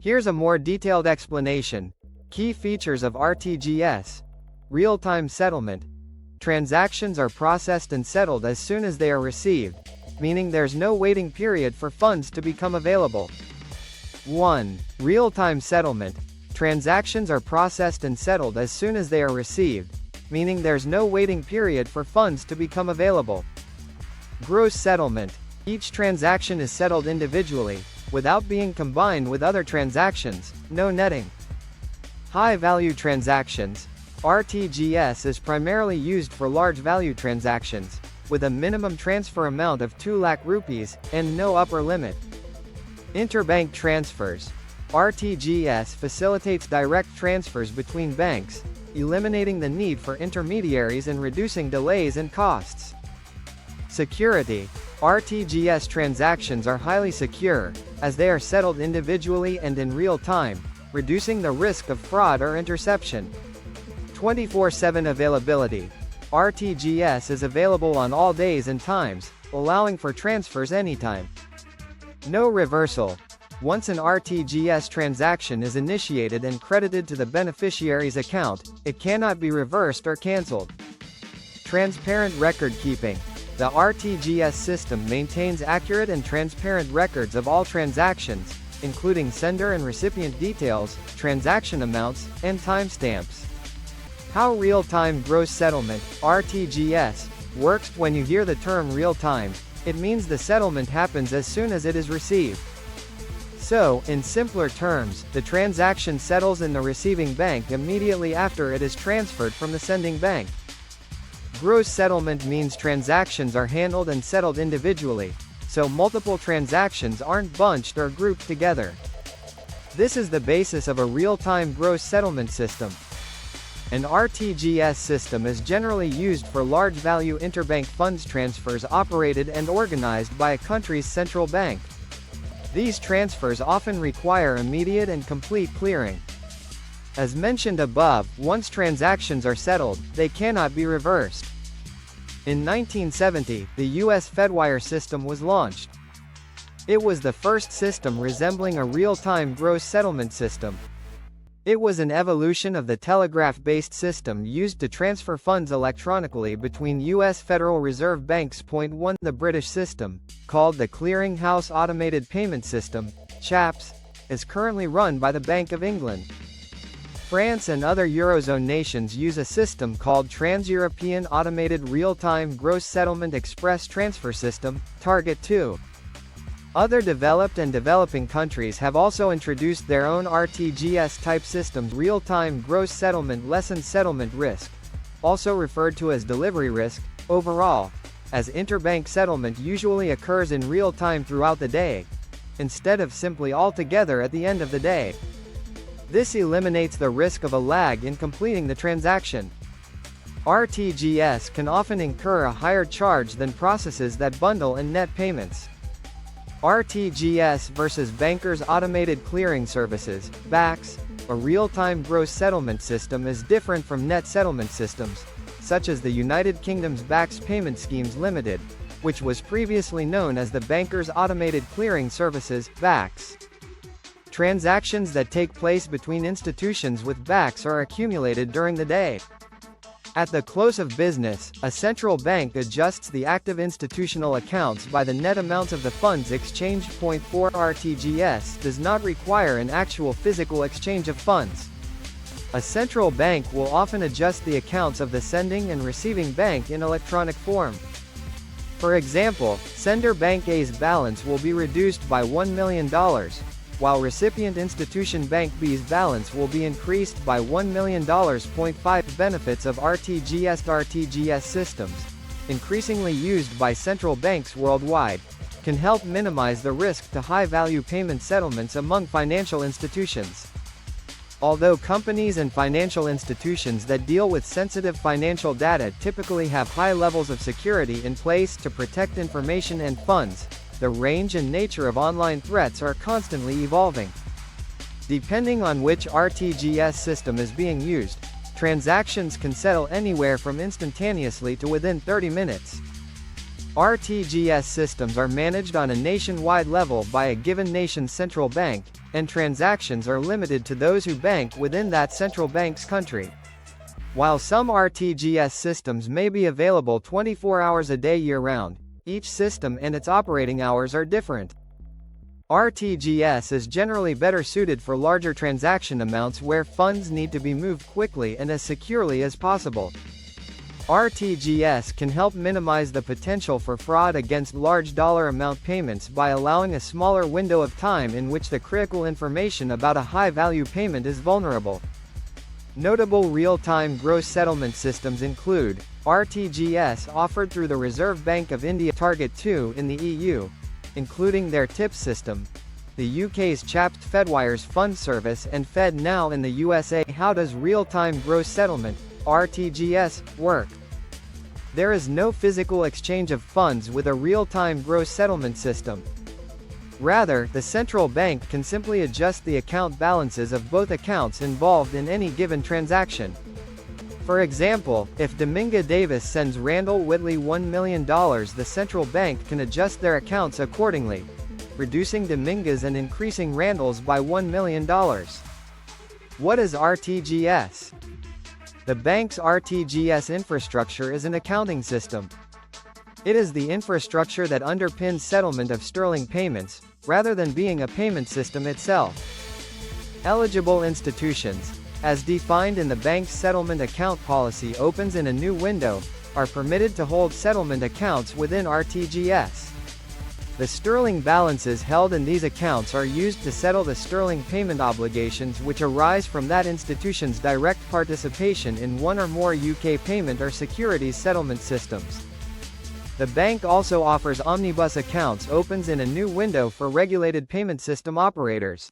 Here's a more detailed explanation. Key features of RTGS. Real-time settlement. Transactions are processed and settled as soon as they are received, meaning there's no waiting period for funds to become available. 1. Real-time settlement. Transactions are processed and settled as soon as they are received, meaning there's no waiting period for funds to become available. Gross settlement. Each transaction is settled individually, without being combined with other transactions, no netting. High-value transactions. RTGS is primarily used for large-value transactions, with a minimum transfer amount of 2 lakh rupees, and no upper limit. Interbank transfers. RTGS facilitates direct transfers between banks, eliminating the need for intermediaries and reducing delays and costs. Security. RTGS transactions are highly secure, as they are settled individually and in real time, reducing the risk of fraud or interception. 24/7 availability. RTGS is available on all days and times, allowing for transfers anytime. No reversal. Once an RTGS transaction is initiated and credited to the beneficiary's account, it cannot be reversed or cancelled. Transparent record keeping. The RTGS system maintains accurate and transparent records of all transactions, including sender and recipient details, transaction amounts, and timestamps. How real-time gross settlement, RTGS, works. When you hear the term real-time, it means the settlement happens as soon as it is received. So, in simpler terms, the transaction settles in the receiving bank immediately after it is transferred from the sending bank. Gross settlement means transactions are handled and settled individually, so multiple transactions aren't bunched or grouped together. This is the basis of a real-time gross settlement system. An RTGS system is generally used for large-value interbank funds transfers operated and organized by a country's central bank. These transfers often require immediate and complete clearing. As mentioned above, once transactions are settled, they cannot be reversed. In 1970, the U.S. Fedwire system was launched. It was the first system resembling a real-time gross settlement system. It was an evolution of the telegraph-based system used to transfer funds electronically between U.S. Federal Reserve Banks. 1. The British system, called the Clearing House Automated Payment System, CHAPS, is currently run by the Bank of England. France and other Eurozone nations use a system called Trans-European Automated Real-Time Gross Settlement Express Transfer System, Target 2. Other developed and developing countries have also introduced their own RTGS-type systems. Real-time gross settlement lessens settlement risk, also referred to as delivery risk, overall, as interbank settlement usually occurs in real time throughout the day, instead of simply all together at the end of the day. This eliminates the risk of a lag in completing the transaction. RTGS can often incur a higher charge than processes that bundle and net payments. RTGS versus Bankers' Automated Clearing Services, BACS, a real-time gross settlement system is different from net settlement systems, such as the United Kingdom's BACS Payment Schemes Limited, which was previously known as the Bankers' Automated Clearing Services, BACS. Transactions that take place between institutions with BACS are accumulated during the day. At the close of business, a central bank adjusts the active institutional accounts by the net amount of the funds exchanged. 4. RTGS does not require an actual physical exchange of funds. A central bank will often adjust the accounts of the sending and receiving bank in electronic form. For example, sender Bank A's balance will be reduced by $1 million, while recipient institution Bank B's balance will be increased by $1 million. 5 Benefits of RTGS systems, increasingly used by central banks worldwide, can help minimize the risk to high-value payment settlements among financial institutions. Although companies and financial institutions that deal with sensitive financial data typically have high levels of security in place to protect information and funds, the range and nature of online threats are constantly evolving. Depending on which RTGS system is being used, transactions can settle anywhere from instantaneously to within 30 minutes. RTGS systems are managed on a nationwide level by a given nation's central bank, and transactions are limited to those who bank within that central bank's country. While some RTGS systems may be available 24 hours a day year-round, each system and its operating hours are different. RTGS is generally better suited for larger transaction amounts where funds need to be moved quickly and as securely as possible. RTGS can help minimize the potential for fraud against large dollar amount payments by allowing a smaller window of time in which the critical information about a high-value payment is vulnerable. Notable real-time gross settlement systems include RTGS offered through the Reserve Bank of India Target 2 in the EU, including their TIPS system, the UK's Chapped Fedwires Fund Service and FedNow in the USA. How does real-time gross settlement, RTGS, work? There is no physical exchange of funds with a real-time gross settlement system. Rather, the central bank can simply adjust the account balances of both accounts involved in any given transaction. For example, if Dominga Davis sends Randall Whitley $1 million, the central bank can adjust their accounts accordingly, reducing Dominga's and increasing Randall's by $1 million. What is RTGS? The bank's RTGS infrastructure is an accounting system. It is the infrastructure that underpins settlement of sterling payments, rather than being a payment system itself. Eligible institutions, as defined in the bank's settlement account policy, opens in a new window, are permitted to hold settlement accounts within RTGS. The sterling balances held in these accounts are used to settle the sterling payment obligations which arise from that institution's direct participation in one or more UK payment or securities settlement systems. The bank also offers omnibus accounts opens in a new window for regulated payment system operators.